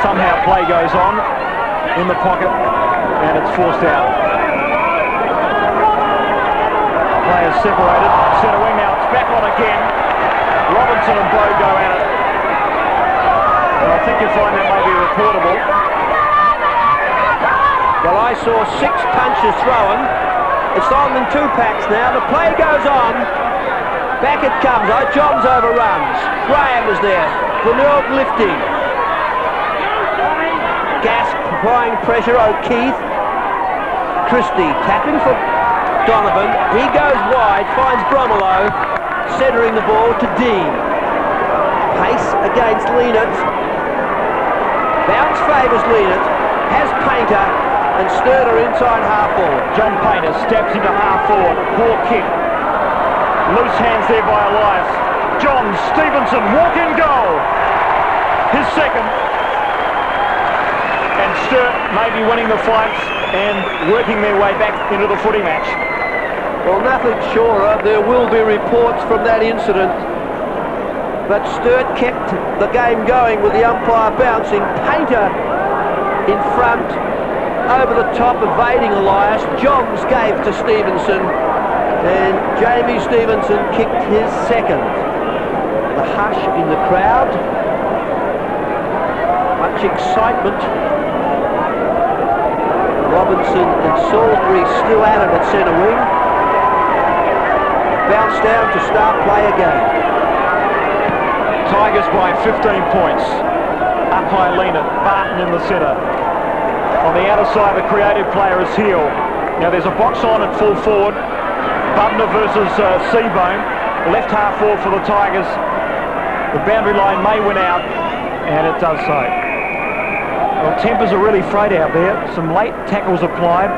Somehow play goes on in the pocket and it's forced out. Players separated. Centre wing now. It's back on again. Robinson and Bowe go at it. And I think you'll find that may be reportable. Well, I saw 6 punches thrown. It's on in 2 packs now. The play goes on. Back it comes. Johns overruns. Graham is there. Bernard lifting. Gasp applying pressure. O'Keefe. Christie tapping for Donovan. He goes wide. Finds Bromelo. Centering the ball to Dean. Pace against Lienert. Bounce favours Lienert. Has Painter and Sturter inside half forward. John Painter steps into half forward. Poor kick. Loose hands there by Elias. John Stevenson, walk in goal. His second. And Sturt may be winning the fights and working their way back into the footy match. Well, nothing surer. There will be reports from that incident. But Sturt kept the game going with the umpire bouncing. Painter in front, over the top, evading Elias. Johns gave to Stevenson. And Jamie Stevenson kicked his second. The hush in the crowd. Much excitement. Robinson and Salisbury still at it at centre wing. Bounce down to start play again. Tigers by 15 points. Up high Lienert, Barton in the centre. On the outer side, the creative player is Heel. Now there's a box on at full forward. Bubner versus Seabone. Left half forward for the Tigers. The boundary line may win out, and it does so. Well, tempers are really frayed out there. Some late tackles applied.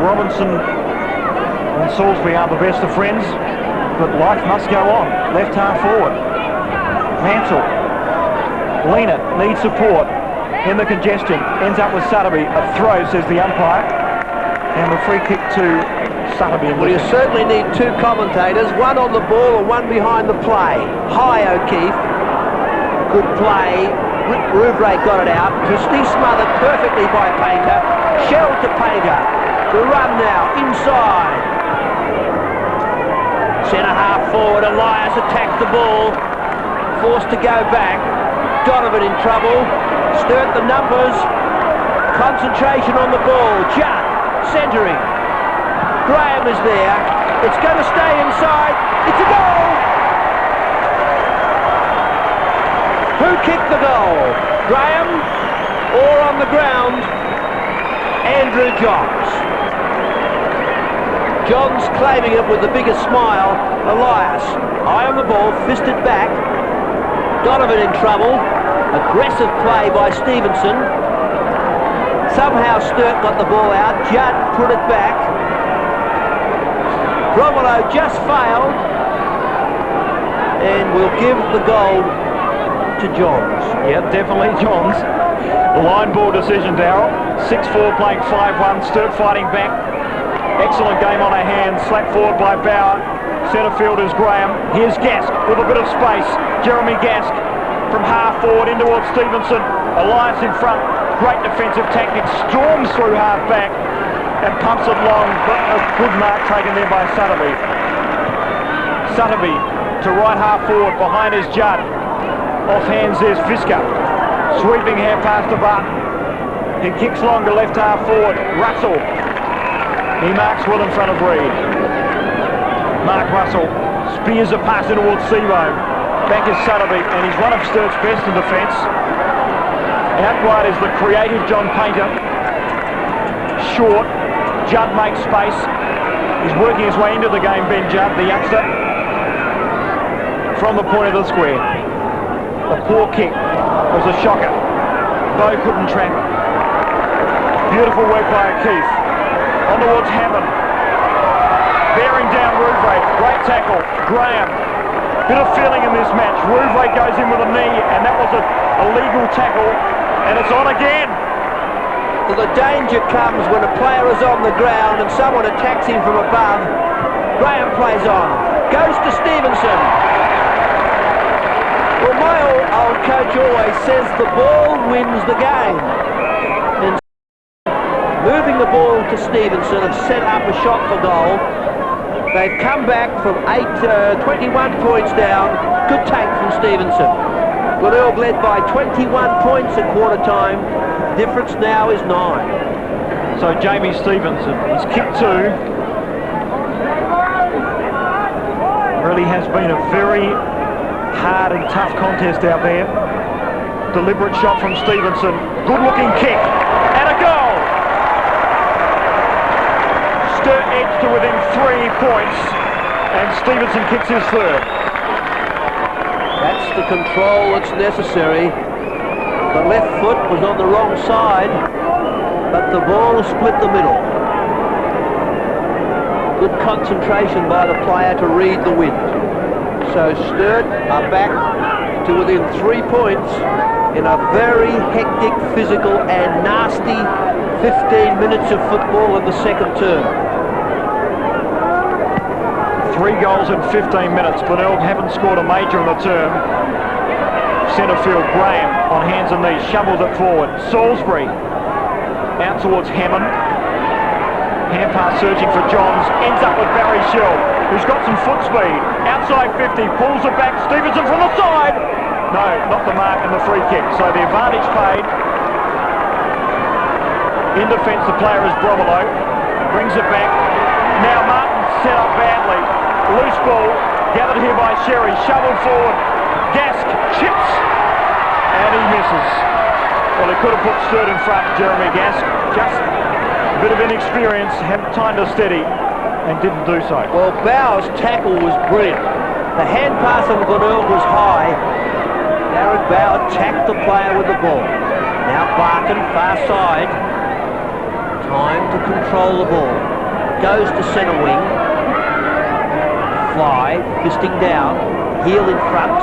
Robinson and Salisbury are the best of friends, but life must go on. Left half forward. Mansell. Lienert needs support in the congestion. Ends up with Sutterby. A throw, says the umpire. And the free kick to Sutterby. Well, you certainly need 2 commentators, one on the ball and one behind the play. High O'Keefe. Good play. Rouvray got it out. Christie smothered perfectly by Painter. Shell to Painter. The run now, inside. Centre half forward, Elias attacked the ball. Forced to go back. Donovan in trouble. Sturt the numbers. Concentration on the ball. Judd centering. Graham is there. It's going to stay inside. It's a goal! Who kicked the goal? Graham or on the ground? Andrew Johns. Johns claiming it with the biggest smile. Elias, eye on the ball, fisted back. Donovan in trouble. Aggressive play by Stevenson. Somehow Sturt got the ball out. Judd put it back. Bromelo just failed. And we'll give the goal to Johns. Yeah, definitely Johns. The line ball decision, Darryl. 6-4 playing 5-1. Sturt fighting back. Excellent game on her hands. Slapped forward by Bauer. Centre field is Graham. Here's Gask with a bit of space. Jeremy Gask from half forward in towards Stevenson. Elias in front. Great defensive tactics. Storms through half back and pumps it long. But a good mark taken there by Sutterby. Sutterby to right half forward. Behind is Judd. Off hands there's Fisker. Sweeping hand pass to Barton. He kicks long to left half forward. Russell. He marks well in front of Reid. Mark Russell spears a pass in towards Seabone. Back is Sutterby, and he's one of Sturt's best in defence. Out wide is the creative John Painter. Short. Judd makes space. He's working his way into the game, Ben Judd, the youngster. From the point of the square. A poor kick was a shocker. Bowe couldn't track it. Beautiful work by O'Keefe. On towards Hammond. Bearing down Rouvray. Great tackle. Graham. Bit of feeling in this match. Rouvray goes in with a knee, and that was a legal tackle. And it's on again. Well, the danger comes when a player is on the ground and someone attacks him from above. Graham plays on. Goes to Stevenson. Well, my old coach always says the ball wins the game. And moving the ball to Stevenson and set up a shot for goal. They've come back from 21 points down. Good take from Stevenson. Glenelg led by 21 points at quarter time. Difference now is 9. So Jamie Stevenson, he's kicked 2. Really has been a very hard and tough contest out there. Deliberate shot from Stevenson. Good looking kick. And a goal! Sturt edged to within 3 points. And Stevenson kicks his third. That's the control that's necessary. The left foot was on the wrong side, but the ball split the middle. Good concentration by the player to read the wind. So Sturt are back to within 3 points in a very hectic, physical and nasty 15 minutes of football in the second term. 3 goals in 15 minutes. Glenelg haven't scored a major in the term. Centre field, Graham on hands and knees, shovels it forward. Salisbury out towards Hammond. Hand pass searching for Johns, ends up with Barry Shell, who's got some foot speed. Outside 50, pulls it back. Stevenson from the side. No, not the mark and the free kick. So the advantage paid. In defence, the player is Bromelo. Brings it back. Now Martin set up badly. Loose ball, gathered here by Sherry, shoveled forward. Gask chips, and he misses. Well, he could have put Sturt in front, Jeremy Gask. Just a bit of inexperience, had time to steady, and didn't do so. Well, Bauer's tackle was brilliant. The hand pass on Glenelg was high. Darren Bauer tacked the player with the ball. Now Barton, far side. Time to control the ball. Goes to centre wing. Fly, fisting down, heel in front.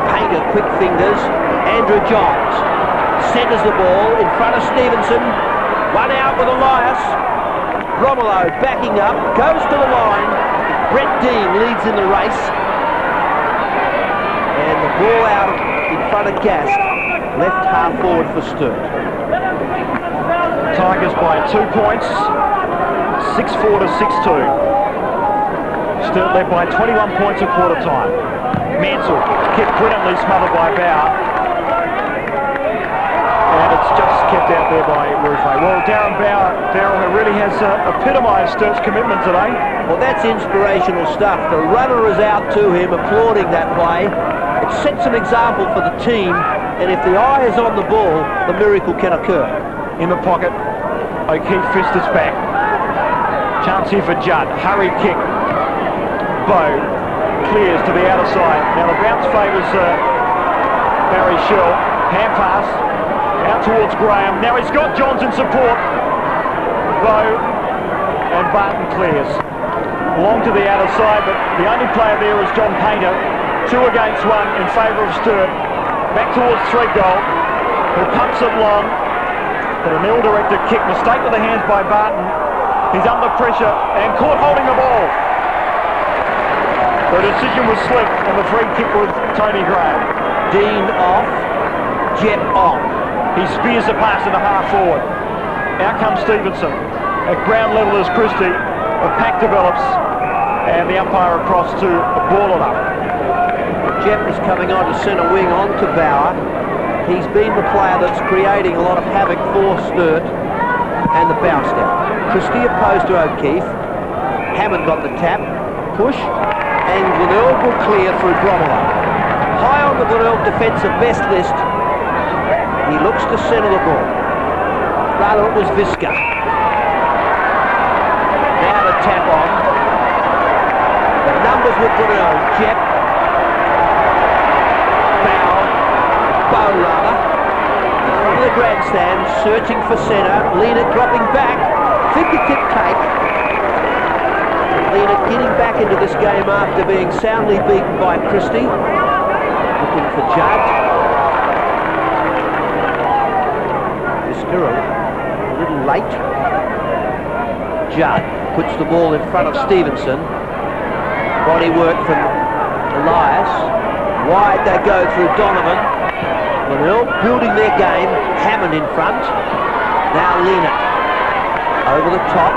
Painter, quick fingers. Andrew Johns centres the ball in front of Stevenson. One out with Elias. Romelo backing up, goes to the line. Brett Dean leads in the race. And the ball out in front of Gask. Left half forward for Sturt. Tigers by 2 points. 6-4 to 6-2. Sturt led by 21 points at quarter time. Mansell kept brilliantly smothered by Bauer. And it's just kept out there by Ruffo. Well, Darren Bauer, Darren really has epitomised Sturt's commitment today. Well, that's inspirational stuff. The runner is out to him, applauding that play. It sets an example for the team, and if the eye is on the ball, the miracle can occur. In the pocket, O'Keefe fist is back. Chance here for Judd. Hurry kick. Bow clears to the outer side. Now the bounce favours Barry Shell. Hand pass out towards Graham. Now he's got Johns in support. Bow and Barton clears. Long to the outer side, but the only player there is John Painter. 2 against 1 in favour of Sturt. Back towards Threadgold, who pumps it long. But an ill-directed kick. Mistake with the hands by Barton. He's under pressure and caught holding the ball. The decision was slick, and the free kick was Tony Graham. Dean off, Jet on. He spears the pass in the half forward. Out comes Stevenson. At ground level is Christie. The pack develops, and the umpire across to ball it up. Jeff is coming on to centre wing, on to Bauer. He's been the player that's creating a lot of havoc for Sturt, and the bounce down. Christie opposed to O'Keefe. Hammond got the tap, push, and Glenelg will clear through Bromelo. High on the Glenelg defensive best list. He looks to centre the ball. Rather, it was Visca. Now the tap on. The numbers with Glenelg. Jep. Bow rather. In front of the grandstand, searching for centre. Lena dropping back. Fingertip take. Lena getting back into this game after being soundly beaten by Christie. Looking for Judd. Viscero a little late. Judd puts the ball in front of Stevenson. Body work from Elias. Wide they go through Donovan. Glenelg building their game. Hammond in front. Now Lena over the top.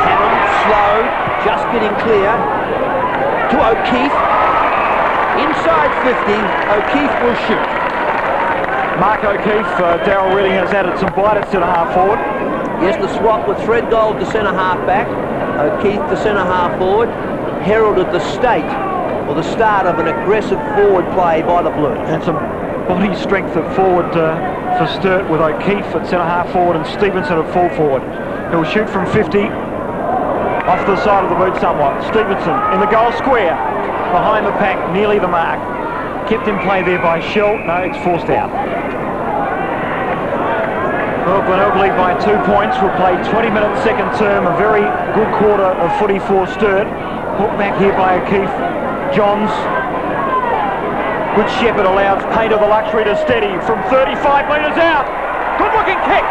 Hammond slow, just getting clear to O'Keefe. Inside 50, O'Keefe will shoot. Mark O'Keefe, Darryl Reading has added some bite at centre-half forward. Yes, the swap with Threadgold to centre-half back. O'Keefe to centre-half forward. Heralded the state, or the start of an aggressive forward play by the Blues. And some body strength at forward for Sturt, with O'Keefe at centre-half forward and Stevenson at full forward. He'll shoot from 50, off the side of the boot somewhat. Stevenson in the goal square, behind the pack, nearly the mark. Kept in play there by Shell. No, it's forced out. Well, Glenelg lead by 2 points. We'll play 20-minute second term. A very good quarter of footy for Sturt. Hooked back here by O'Keefe. Johns. Good Shepherd allows Painter the luxury to steady from 35 metres out. Good looking kick.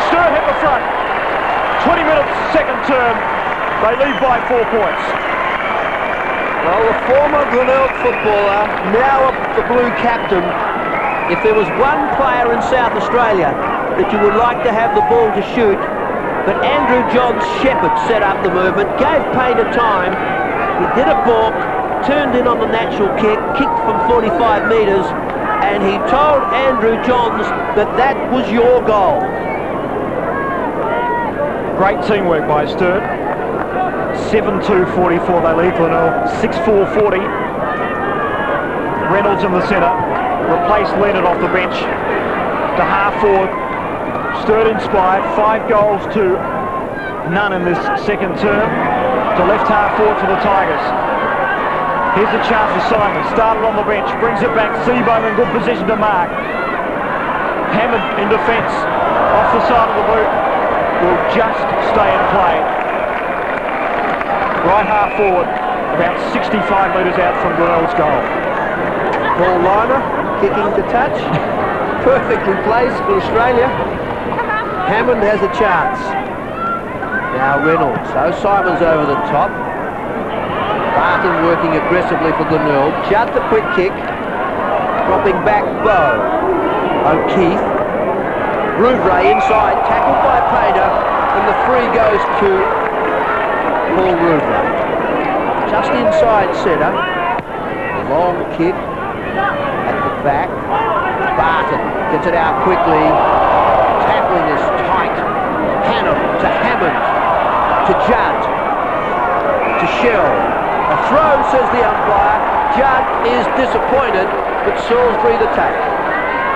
Sturt hit the front. 20 minutes second term. They lead by 4 points. Well, the former Glenelg footballer, now the Blue captain, if there was one player in South Australia that you would like to have the ball to shoot, but Andrew Johns Shepherd set up the movement, gave Painter time, he did a balk, turned in on the natural kick, kicked from 45 metres, and he told Andrew Johns that that was your goal. Great teamwork by Sturt. 7-2-44 they lead Glenelg. 6-4-40. Reynolds in the centre. Replaced Leonard off the bench to half forward. Sturt inspired. 5 goals to none in this second term. To left half forward for the Tigers. Here's a chance for Simon. Started on the bench. Brings it back. Seabohm in good position to mark. Hammond in defence. Off the side of the boot. Will just stay in play. Right half forward. About 65 metres out from Glenelg's goal. Paul Liner kicking to touch. Perfectly placed for Australia. Hammond has a chance. Now Reynolds. So Simon's over the top. Barton working aggressively for Glenelg. Judd the quick kick. Dropping back Bow. O'Keefe. Rouvray inside. Tackled by Painter. And the free goes to Paul Rouvray. Just inside centre. Long kick. At the back. Barton gets it out quickly. Tackling is tight. Hannum to Hammond. To Judd. To Shell. A throw, says the umpire. Judd is disappointed, but Salisbury the take.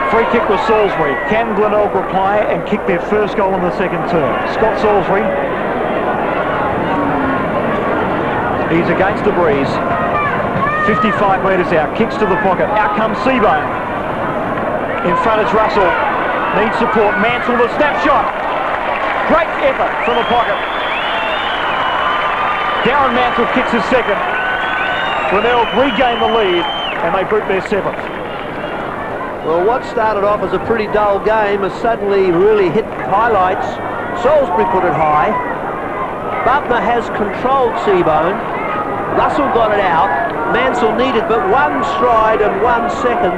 Free kick was Salisbury. Can Glenelg reply and kick their first goal in the second term? Scott Salisbury. He's against the breeze. 55 metres out. Kicks to the pocket. Out comes Seabohm. In front is Russell. Needs support. Mansell the snapshot. Great effort from the pocket. Darren Mansell kicks his second. Glenelg regain the lead and they boot their 7th. Well, what started off as a pretty dull game has suddenly really hit highlights. Salisbury put it high. Bubner has controlled Seabohm. Russell got it out. Mansell needed but 1 stride and 1 second,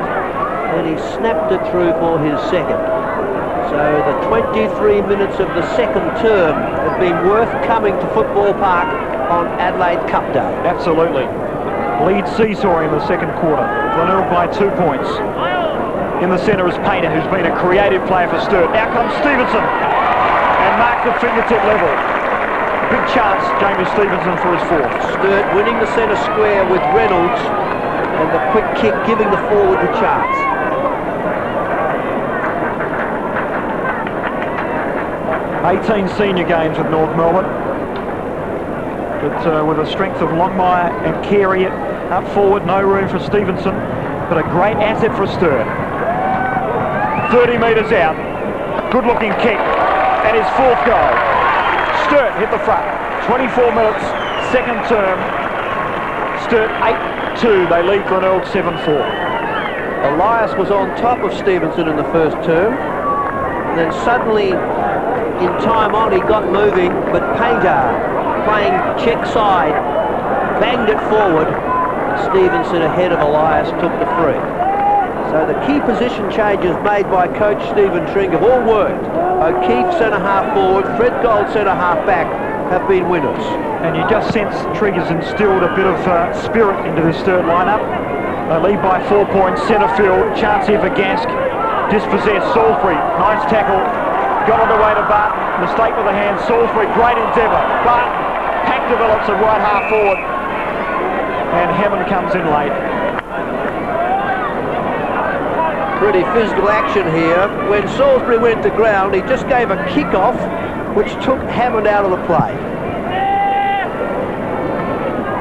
and he snapped it through for his second. So the 23 minutes of the second term have been worth coming to Football Park on Adelaide Cup Day. Absolutely. Lead seesaw in the second quarter. Glenelg by 2 points. In the centre is Painter, who's been a creative player for Sturt. Out comes Stevenson and marks at fingertip level. Big chance, Jamie Stevenson, for his 4th. Sturt winning the centre square with Reynolds, and the quick kick giving the forward the chance. '18 senior games with North Melbourne. But with the strength of Longmire and Carey up forward, no room for Stevenson, but a great asset for Sturt. 30 metres out, good looking kick, and his 4th goal. Sturt hit the front. 24 minutes, second term. Sturt 8-2, they lead Glenelg 7-4. Elias was on top of Stevenson in the first term, and then suddenly in time on he got moving, but Painter playing check side, banged it forward, Stevenson ahead of Elias took the free. So the key position changes made by coach Stephen Tring have all worked. O'Keefe centre-half forward, Fred Gold centre-half back have been winners. And you just sense Trig has instilled a bit of spirit into this Sturt lineup. They lead by 4 points, centre field, chance here for Gask. Dispossessed, Salisbury, nice tackle. Got on the way to Barton, mistake with the hand, Salisbury, great endeavour. Barton, Pack develops a right half forward. And Hammond comes in late. Pretty physical action here. When Salisbury went to ground, he just gave a kick-off, which took Hammond out of the play.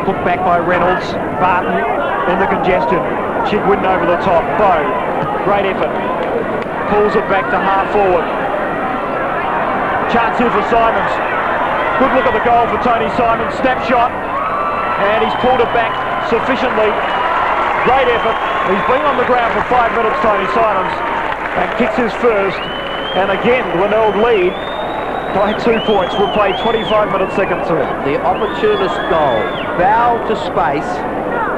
Put back by Reynolds, Barton in the congestion. Chigwin over the top, Bow, great effort. Pulls it back to half forward. Chance here for Simons. Good look at the goal for Tony Simons, snapshot. And he's pulled it back sufficiently. Great effort. He's been on the ground for 5 minutes, Tony Simons, and kicks his first. And again, Glenelg lead by 2 points. We'll play 25 minutes second term. The opportunist goal. Bow to space.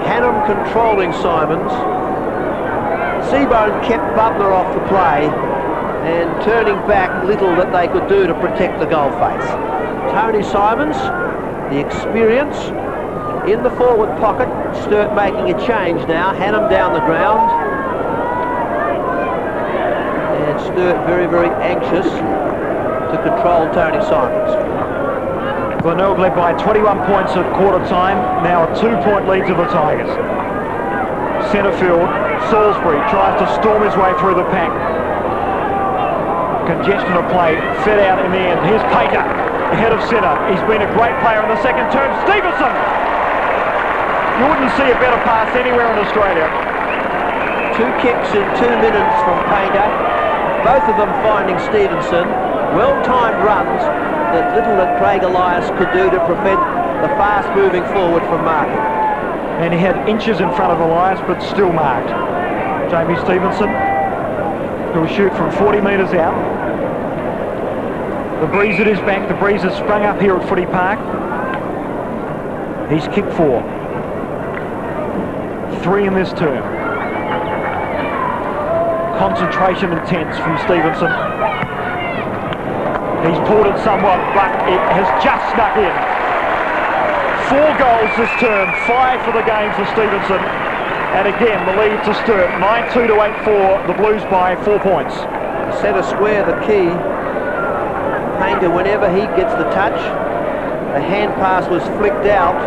Hannum controlling Simons. Seabone kept Butler off the play and turning back little that they could do to protect the goal face. Tony Simons, the experience, in the forward pocket. Sturt making a change now. Hannum down the ground. And Sturt very, very anxious to control Tony Simons. Glenelg led by 21 points at quarter time. Now a 2-point lead to the Tigers. Centre field, Salisbury tries to storm his way through the pack. Congestion of play, fed out in the end. Here's Pater, ahead of centre. He's been a great player in the second term. Stevenson! You wouldn't see a better pass anywhere in Australia. 2 kicks in 2 minutes from Painter, both of them finding Stevenson. Well-timed runs that little that Craig Elias could do to prevent the fast moving forward from marking. And he had inches in front of Elias, but still marked. Jamie Stevenson, who will shoot from 40 metres out. The breeze at his back. The breeze has sprung up here at Footy Park. He's kicked 4. 3 in this term. Concentration intense from Stevenson. He's pulled it somewhat, but it has just snuck in. 4 goals this term, 5 for the game for Stevenson. And again, the lead to Sturt, 9-2 to 8-4, the Blues by 4 points. Centre square, the key. Painter, whenever he gets the touch, the hand pass was flicked out.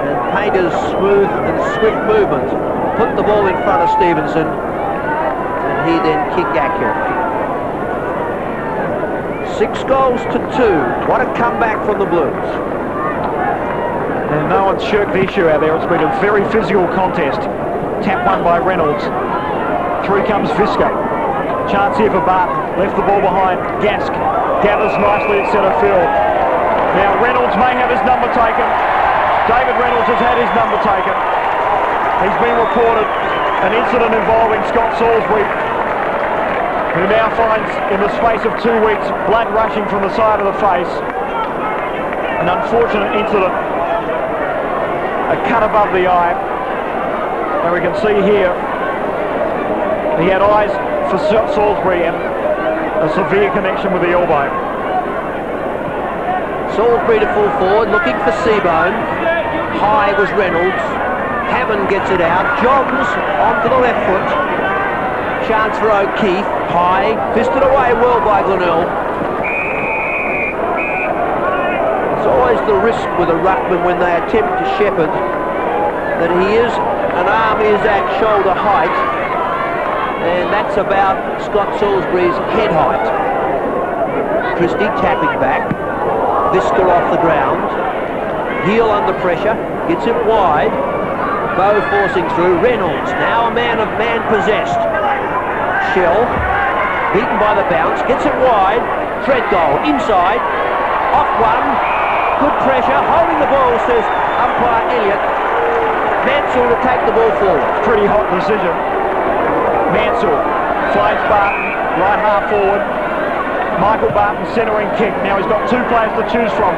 And Painter's smooth and swift movement put the ball in front of Stevenson, and he then kicked accurately. 6 goals to 2. What a comeback from the Blues. And no one's shirked the issue out there. It's been a very physical contest. Tap won by Reynolds. Through comes Visco. Chance here for Barton. Left the ball behind. Gask gathers nicely at centre field. Now Reynolds may have his number taken. David Reynolds has had his number taken. He's been reported an incident involving Scott Salisbury, who now finds in the space of 2 weeks blood rushing from the side of the face. An unfortunate incident. A cut above the eye. And we can see here he had eyes for Salisbury and a severe connection with the elbow. Salisbury to full forward, looking for Seabone. High was Reynolds. Hammond gets it out. Johns onto the left foot. Chance for O'Keefe. High, fisted away well by Glenelg. There's always the risk with a ruckman when they attempt to shepherd that he is, an arm is at shoulder height, and that's about Scott Salisbury's head height. Christie tapping back. Visca off the ground. Heel under pressure. Gets it wide. Bow forcing through. Reynolds, now a man of man possessed. Shell, beaten by the bounce, gets it wide. Threadgold, inside. Off one. Good pressure. Holding the ball, says umpire Elliott. Mansell to take the ball forward. Pretty hot decision. Mansell finds Barton, right half forward. Michael Barton centering kick. Now he's got 2 players to choose from.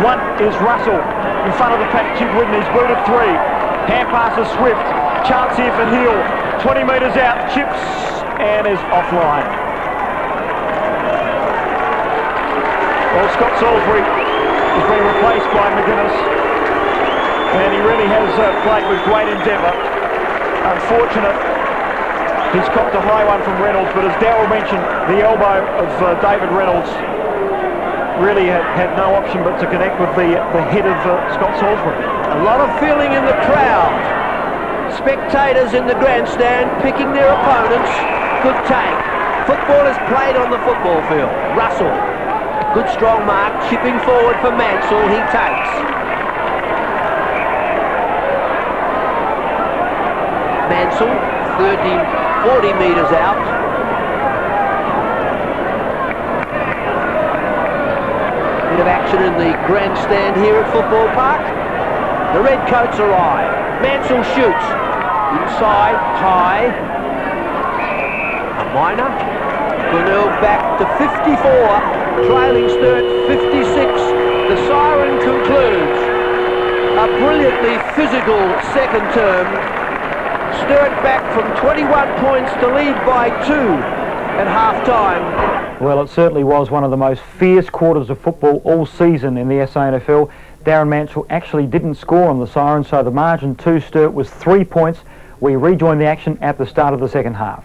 One is Russell in front of the pack. Chigwin, he's booted 3. Hand pass is Swift. Chance here for Hill. 20 metres out. Chips and is offline. Well, Scott Salisbury has been replaced by McGuinness, and he really has played with great endeavour. Unfortunate, he's copped a high one from Reynolds, but as Darryl mentioned, the elbow of David Reynolds really had no option but to connect with the head of Scott Salisbury. A lot of feeling in the crowd. Spectators in the grandstand picking their opponents. Good take. Football is played on the football field. Russell. Good strong mark, chipping forward for Mansell, he takes. Mansell, 40 metres out. Bit of action in the grandstand here at Football Park. The Redcoats arrive. Mansell shoots. Inside, high. A minor. Gurnell back to 54, trailing Sturt 56. The siren concludes. A brilliantly physical second term. Sturt back from 21 points to lead by 2 at half-time. Well, it certainly was one of the most fierce quarters of football all season in the SANFL. Darren Mansell actually didn't score on the siren, so the margin to Sturt was 3 points. We rejoined the action at the start of the second half.